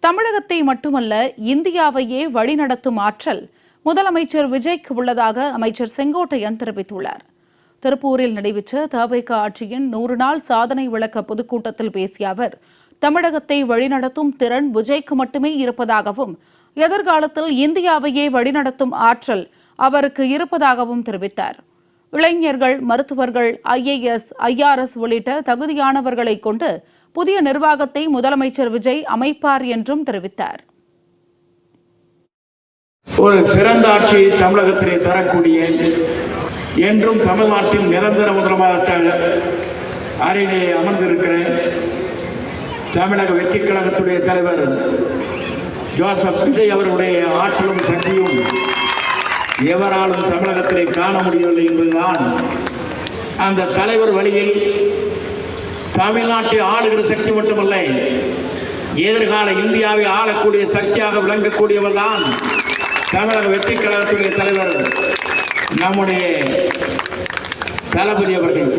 தமிழகத்தை மட்டுமல்ல இந்தியாவையே வழிநடத்தும் ஆற்றல் முதலமைச்சர் விஜய்க்கு உள்ளதாக அமைச்சர் செங்கோட்டையன் தெரிவித்துள்ளார். திருப்பூரில் நடைபெற்ற தவிக ஆட்சியின் 100 நாள் சாதனை விளக்க பொதுக்கூட்டத்தில் பேசிய அவர், தமிழகத்தை வழிநடத்தும் திறன் விஜய்க்கு மட்டுமே இருப்பதாகவும், எதிர்காலத்தில் இந்தியாவையே வழிநடத்தும் ஆற்றல் அவருக்கு இருப்பதாகவும் தெரிவித்தார். இளைஞர்கள், மருத்துவர்கள், IAS, IRS உள்ளிட்ட தகுதியானவர்களை கொண்டு புதிய நிர்வாகத்தை முதலமைச்சர் விஜய் அமைப்பார் என்றும் தெரிவித்தார். ஒரு சிறந்த ஆட்சியை தமிழகத்திலே தரக்கூடிய என்றும் தமிழ்நாட்டின் நிரந்தர முதலமைச்சராக அறையிலே அமர்ந்திருக்கிற தமிழக வெற்றி கழகத்துடைய தலைவர் ஜோசப் விஜய் அவருடைய ஆற்றலும் சக்தியும் எவராலும் தமிழகத்திலே காண முடியவில்லை என்பதுதான் அந்த தலைவர் வழியில் தமிழ்நாட்டை ஆளுகிற சக்தி மட்டுமல்ல, எதிர்கால இந்தியாவை ஆளக்கூடிய சக்தியாக விளங்கக்கூடியவர் தான் தமிழக வெற்றி கழகத்துடைய தலைவர் நம்முடைய தளபதி அவர்கள்.